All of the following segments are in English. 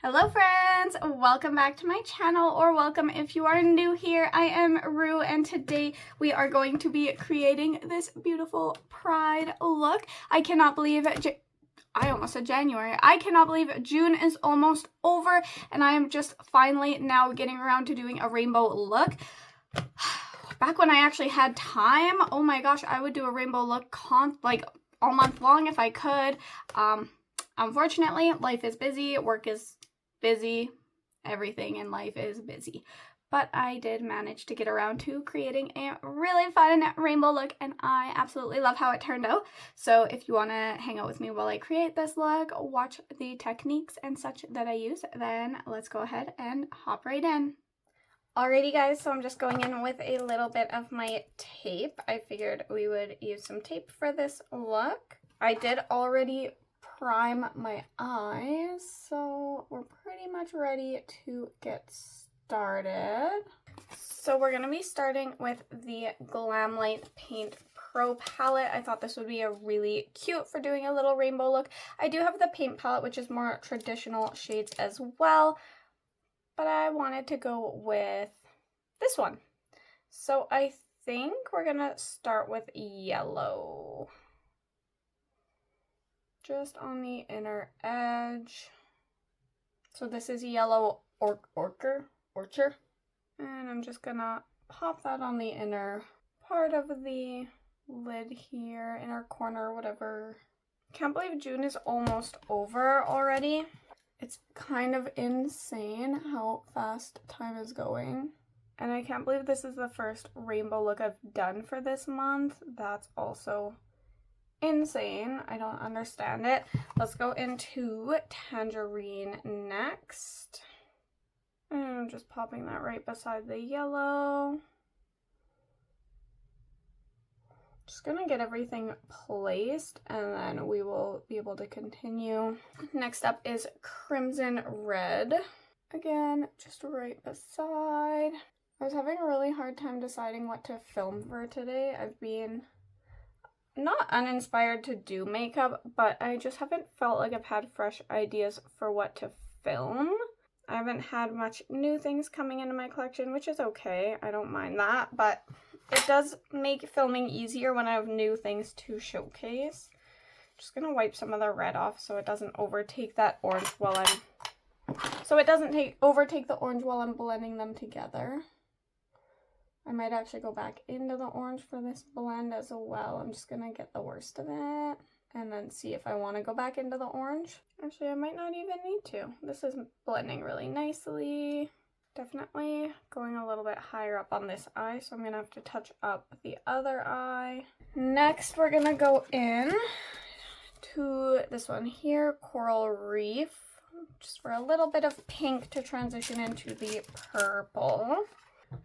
Hello friends, welcome back to my channel, or welcome if you are new here. I am Rue and today we are going to be creating this beautiful pride look. I cannot believe I almost said January. I cannot believe June is almost over and I am just finally now getting around to doing a rainbow look. Back when I actually had time, oh my gosh, I would do a rainbow look like all month long if I could. Unfortunately, life is busy, work is busy, everything in life is busy. But I did manage to get around to creating a really fun rainbow look and I absolutely love how it turned out. So if you want to hang out with me while I create this look, watch the techniques and such that I use, then let's go ahead and hop right in. Alrighty guys, so I'm just going in with a little bit of my tape. I figured we would use some tape for this look. I did already prime my eyes, so we're pretty much ready to get started. So we're going to be starting with the Glamlight Paint Pro palette. I thought this would be a really cute for doing a little rainbow look. I do have the paint palette, which is more traditional shades as well, but I wanted to go with this one. So I think we're going to start with yellow. Just on the inner edge. So this is yellow orchard. And I'm just gonna pop that on the inner part of the lid here, inner corner, whatever. Can't believe June is almost over already. It's kind of insane how fast time is going. And I can't believe this is the first rainbow look I've done for this month. That's also insane. I don't understand it. Let's go into Tangerine next. And I'm just popping that right beside the yellow. Just gonna get everything placed and then we will be able to continue. Next up is Crimson Red. Again, just right beside. I was having a really hard time deciding what to film for today. I've been not uninspired to do makeup, but I just haven't felt like I've had fresh ideas for what to film. I haven't had much new things coming into my collection, which is okay. I don't mind that, but it does make filming easier when I have new things to showcase. Just gonna wipe some of the red off so it doesn't overtake that orange while overtake the orange while I'm blending them together. I might actually go back into the orange for this blend as well. I'm just going to get the worst of it and then see if I want to go back into the orange. Actually, I might not even need to. This is blending really nicely. Definitely going a little bit higher up on this eye, so I'm going to have to touch up the other eye. Next, we're going to go in to this one here, Coral Reef, just for a little bit of pink to transition into the purple.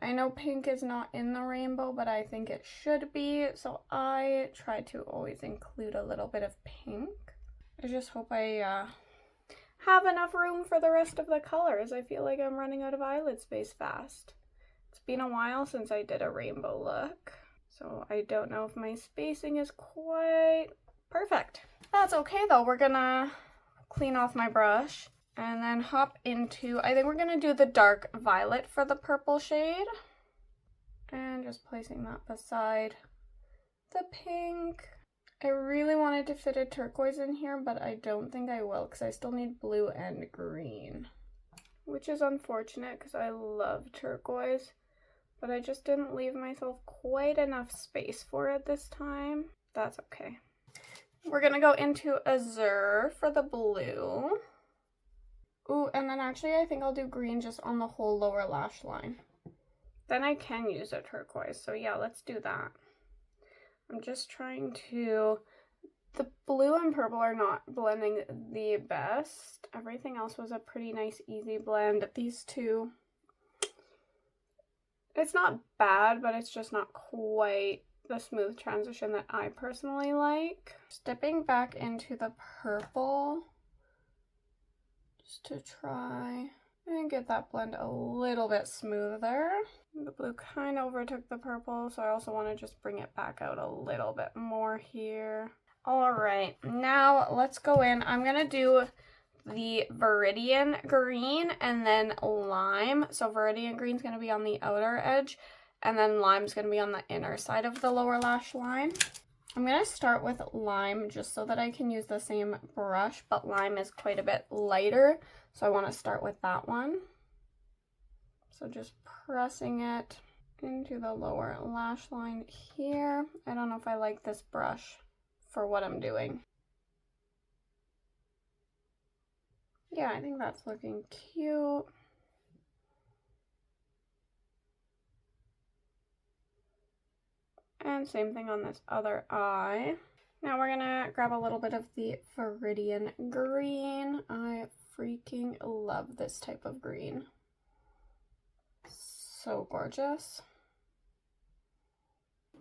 I know pink is not in the rainbow, but I think it should be, so I try to always include a little bit of pink. I just hope I have enough room for the rest of the colors. I feel like I'm running out of eyelid space fast. It's been a while since I did a rainbow look, so I don't know if my spacing is quite perfect. That's okay though. We're gonna clean off my brush and then hop into, I think we're going to do the dark violet for the purple shade. And just placing that beside the pink. I really wanted to fit a turquoise in here, but I don't think I will because I still need blue and green. Which is unfortunate because I love turquoise, but I just didn't leave myself quite enough space for it this time. That's okay. We're going to go into Azure for the blue. Ooh, and then actually I think I'll do green just on the whole lower lash line. Then I can use a turquoise, so yeah, let's do that. I'm just trying to... The blue and purple are not blending the best. Everything else was a pretty nice, easy blend. These two... It's not bad, but it's just not quite the smooth transition that I personally like. Stepping back into the purple, just to try and get that blend a little bit smoother. The blue kind of overtook the purple, so I also want to just bring it back out a little bit more here. All right, now let's go in. I'm going to do the Viridian Green and then Lime. So Viridian Green is going to be on the outer edge, and then Lime is going to be on the inner side of the lower lash line. I'm going to start with Lime just so that I can use the same brush, but Lime is quite a bit lighter, so I want to start with that one. So just pressing it into the lower lash line here. I don't know if I like this brush for what I'm doing. Yeah, I think that's looking cute. And same thing on this other eye. Now we're gonna grab a little bit of the Viridian Green. I freaking love this type of green. So gorgeous.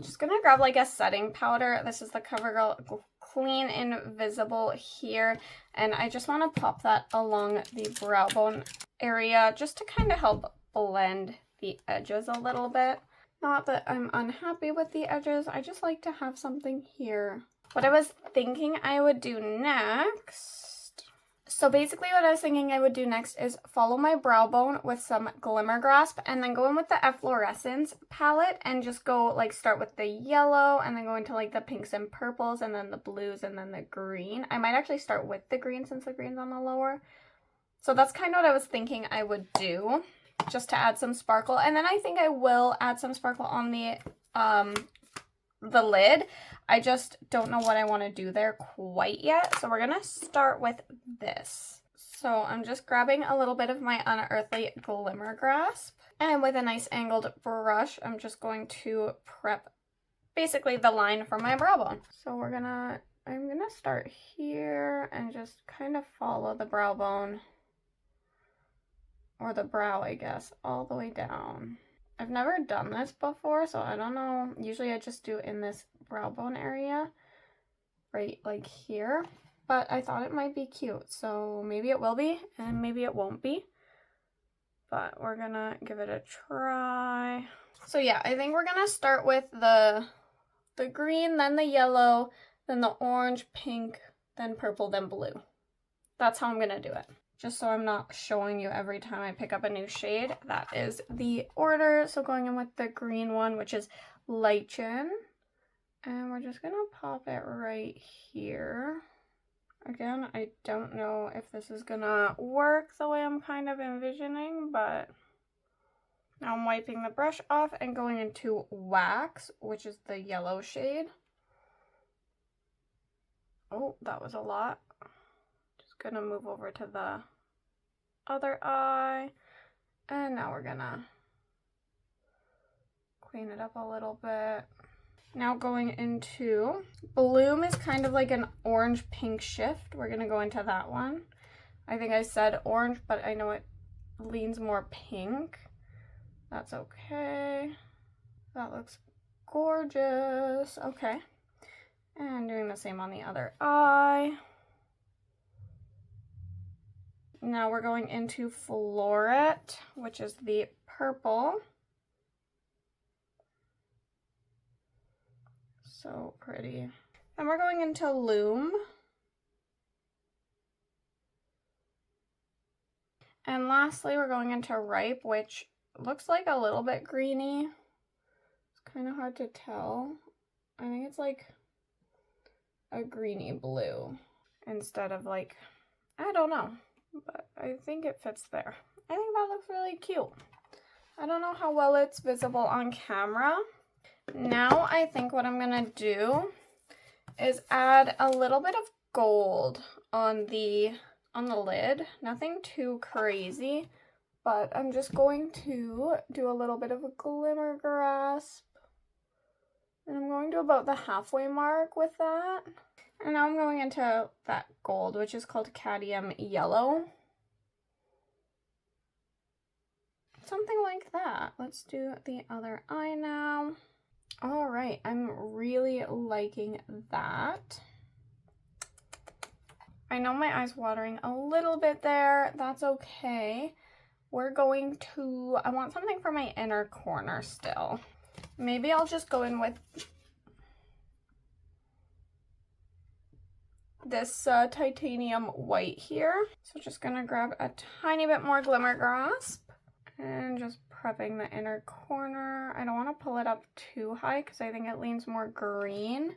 Just gonna grab like a setting powder. This is the Covergirl Clean Invisible here, and I just want to pop that along the brow bone area just to kind of help blend the edges a little bit. Not that I'm unhappy with the edges, I just like to have something here. What I was thinking I would do next, so basically what I was thinking I would do next is follow my brow bone with some Glimmer Grasp and then go in with the Efflorescence palette and just go like start with the yellow and then go into like the pinks and purples and then the blues and then the green. I might actually start with the green since the green's on the lower. So that's kind of what I was thinking I would do just to add some sparkle. And then I think I will add some sparkle on the lid. I just don't know what I want to do there quite yet. So we're going to start with this. So I'm just grabbing a little bit of my Unearthly Glimmer Grasp. And with a nice angled brush, I'm just going to prep basically the line for my brow bone. So I'm going to start here and just kind of follow the brow bone. Or the brow, I guess, all the way down. I've never done this before, so I don't know. Usually I just do it in this brow bone area, right like here. But I thought it might be cute, so maybe it will be, and maybe it won't be. But we're gonna give it a try. So yeah, I think we're gonna start with the green, then the yellow, then the orange, pink, then purple, then blue. That's how I'm gonna do it. Just so I'm not showing you every time I pick up a new shade. That is the order. So going in with the green one, which is Lichen. And we're just going to pop it right here. Again, I don't know if this is going to work the way I'm kind of envisioning, but now I'm wiping the brush off and going into Wax, which is the yellow shade. Oh, that was a lot. Just going to move over to the other eye, and now we're gonna clean it up a little bit. Now going into Bloom is kind of like an orange pink shift. We're gonna go into that one. I think I said orange, but I know it leans more pink. That's okay. That looks gorgeous. Okay, and doing the same on the other eye. Now we're going into Floret, which is the purple. So pretty. Then we're going into Loom. And lastly, we're going into Ripe, which looks like a little bit greeny. It's kind of hard to tell. I think it's like a greeny blue instead of like, I don't know. But I think it fits there. I think that looks really cute. I don't know how well it's visible on camera. Now I think what I'm gonna do is add a little bit of gold on the lid. Nothing too crazy, but I'm just going to do a little bit of a Glimmer Grasp. And I'm going to about the halfway mark with that. And now I'm going into that gold, which is called Cadmium Yellow. Something like that. Let's do the other eye now. All right, I'm really liking that. I know my eye's watering a little bit there. That's okay. We're going to, I want something for my inner corner still. Maybe I'll just go in with this titanium white here. So just gonna grab a tiny bit more Glimmer Grasp and just prepping the inner corner. I don't want to pull it up too high because I think it leans more green.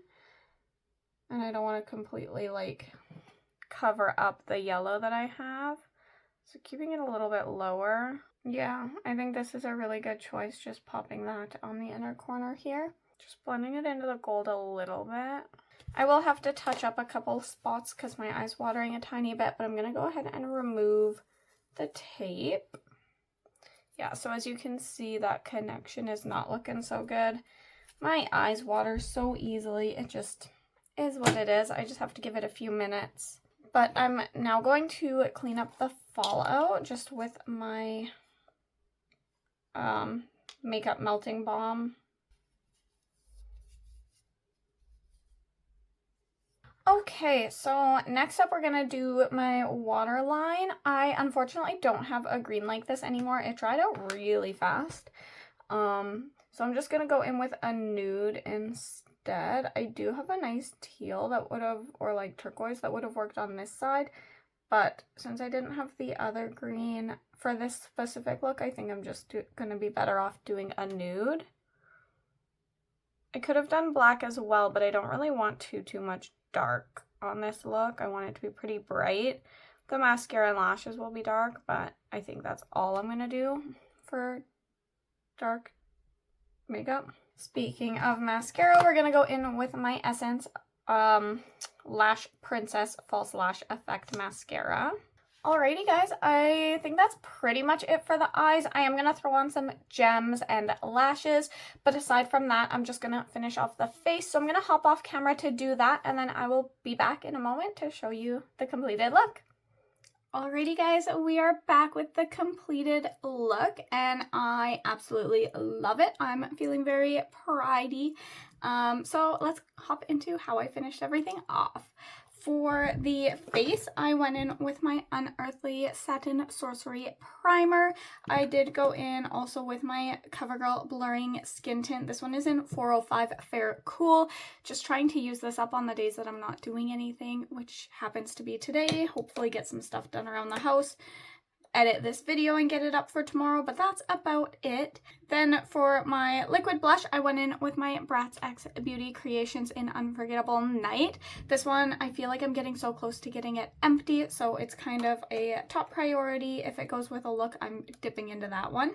And I don't want to completely like cover up the yellow that I have. So keeping it a little bit lower. Yeah, I think this is a really good choice, just popping that on the inner corner here. Just blending it into the gold a little bit. I will have to touch up a couple spots because my eye's watering a tiny bit, but I'm going to go ahead and remove the tape. Yeah, so as you can see, that connection is not looking so good. My eyes water so easily. It just is what it is. I just have to give it a few minutes. But I'm now going to clean up the fallout just with my makeup melting balm. Okay, so next up we're gonna do my waterline. I unfortunately don't have a green like this anymore. It dried out really fast. So I'm just gonna go in with a nude instead. I do have a nice teal that would have, or like turquoise, that would have worked on this side. But since I didn't have the other green for this specific look, I think I'm just gonna be better off doing a nude. I could have done black as well, but I don't really want too much dark on this look. I want it to be pretty bright. The mascara and lashes will be dark, but I think that's all I'm gonna do for dark makeup. Speaking of mascara, we're gonna go in with my Essence Lash Princess False Lash Effect Mascara. Alrighty guys, I think that's pretty much it for the eyes. I am going to throw on some gems and lashes, but aside from that, I'm just going to finish off the face. So I'm going to hop off camera to do that, and then I will be back in a moment to show you the completed look. Alrighty guys, we are back with the completed look, and I absolutely love it. I'm feeling very pridey. So let's hop into how I finished everything off. For the face, I went in with my Unearthly Satin Sorcery Primer. I did go in also with my Covergirl Blurring Skin Tint. This one is in 405 Fair Cool. Just trying to use this up on the days that I'm not doing anything, which happens to be today. Hopefully get some stuff done around the house, edit this video and get it up for tomorrow, but that's about it. Then for my liquid blush, I went in with my Bratz X Beauty Creations in Unforgettable Night. This one, I feel like I'm getting so close to getting it empty, so it's kind of a top priority. If it goes with a look, I'm dipping into that one.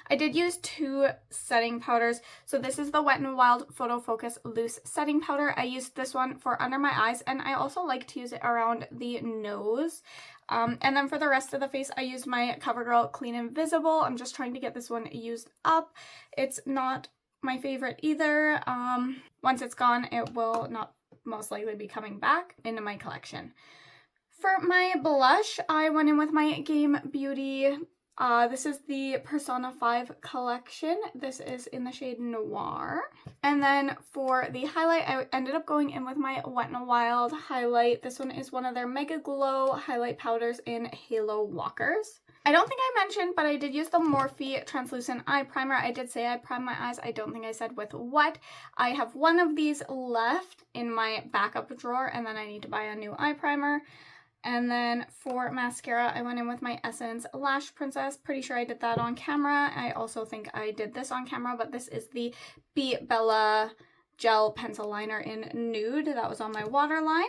I did use two setting powders. So this is the Wetnwild Photo Focus Loose Setting Powder. I used this one for under my eyes, and I also like to use it around the nose. And then for the rest of the face, I used my CoverGirl Clean Invisible. I'm just trying to get this one used up. It's not my favorite either. Once it's gone, it will not most likely be coming back into my collection. For my blush, I went in with my Gamebeauty. This is the Persona 5 collection. This is in the shade Noir. And then for the highlight, I ended up going in with my Wetnwild highlight. This one is one of their Megaglo highlight powders in Halo Walkers. I don't think I mentioned, but I did use the Morphe Translucent Eye Primer. I did say I primed my eyes. I don't think I said with what. I have one of these left in my backup drawer, and then I need to buy a new eye primer. And then for mascara, I went in with my Essence Lash Princess. Pretty sure I did that on camera. I also think I did this on camera, but this is the Be Bella Gel Pencil Liner in Nude. That was on my waterline.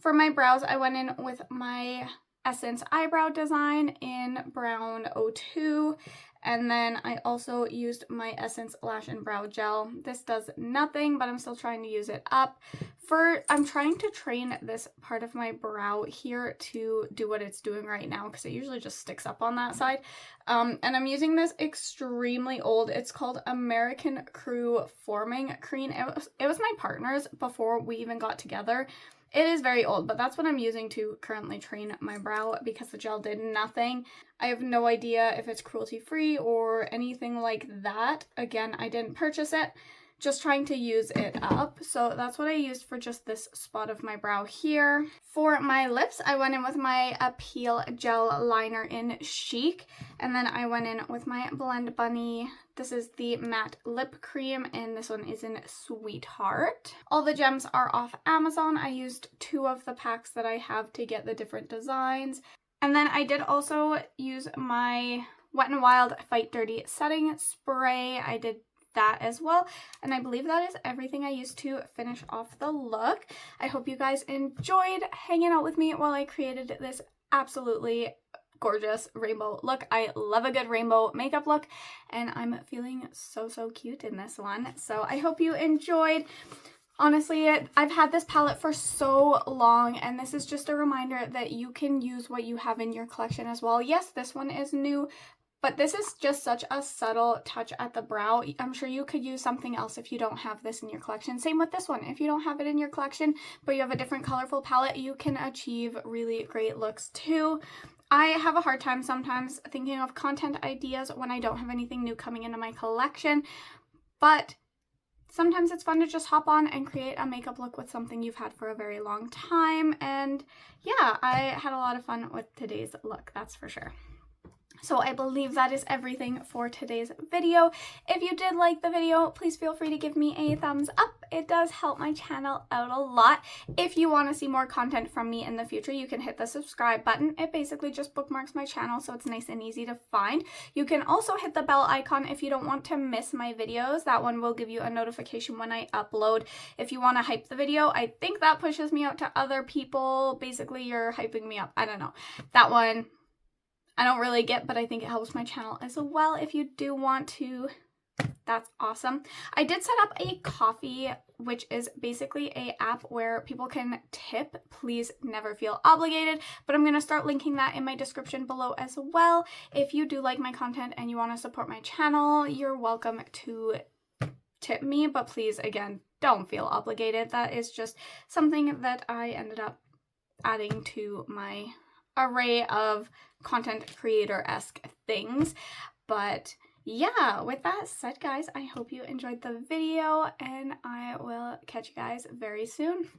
For my brows, I went in with my Essence Eyebrow Design in Brown 02. And then I also used my Essence Lash&Brow Gel. This does nothing, but I'm still trying to use it up. I'm trying to train this part of my brow here to do what it's doing right now, because it usually just sticks up on that side. And I'm using this extremely old, it's called American Crew Forming Cream. It was my partner's before we even got together. It is very old, but that's what I'm using to currently train my brow because the gel did nothing. I have no idea if it's cruelty-free or anything like that. Again, I didn't purchase it. just trying to use it up. So that's what I used for just this spot of my brow here. For my lips, I went in with my Appeal Gel Liner in Chic, and then I went in with my Blendbunny. This is the matte lip cream, and this one is in Sweetheart. All the gems are off Amazon. I used 2 of the packs that I have to get the different designs. And then I did also use my Wet n Wild Fight Dirty setting spray. I did that as well, and I believe that is everything I used to finish off the look. I hope you guys enjoyed hanging out with me while I created this absolutely gorgeous rainbow look. I love a good rainbow makeup look, and I'm feeling so cute in this one. So I hope you enjoyed. Honestly, I've had this palette for so long, and this is just a reminder that you can use what you have in your collection as well. Yes, this one is new, but this is just such a subtle touch at the brow. I'm sure you could use something else if you don't have this in your collection. Same with this one. If you don't have it in your collection, but you have a different colorful palette, you can achieve really great looks too. I have a hard time sometimes thinking of content ideas when I don't have anything new coming into my collection, but sometimes it's fun to just hop on and create a makeup look with something you've had for a very long time. And yeah, I had a lot of fun with today's look, that's for sure. So I believe that is everything for today's video. If you did like the video, please feel free to give me a thumbs up. It does help my channel out a lot. If you want to see more content from me in the future, you can hit the subscribe button. It basically just bookmarks my channel, so it's nice and easy to find. You can also hit the bell icon if you don't want to miss my videos. That one will give you a notification when I upload. If you want to hype the video, I think that pushes me out to other people. Basically, you're hyping me up. I don't know. That one I don't really get, but I think it helps my channel as well. If you do want to, that's awesome. I did set up a Coffee, which is basically a app where people can tip. Please never feel obligated, but I'm going to start linking that in my description below as well. If you do like my content and you want to support my channel, you're welcome to tip me, but please, again, don't feel obligated. That is just something that I ended up adding to my array of content creator-esque things. But yeah, with that said, guys, I hope you enjoyed the video, and I will catch you guys very soon.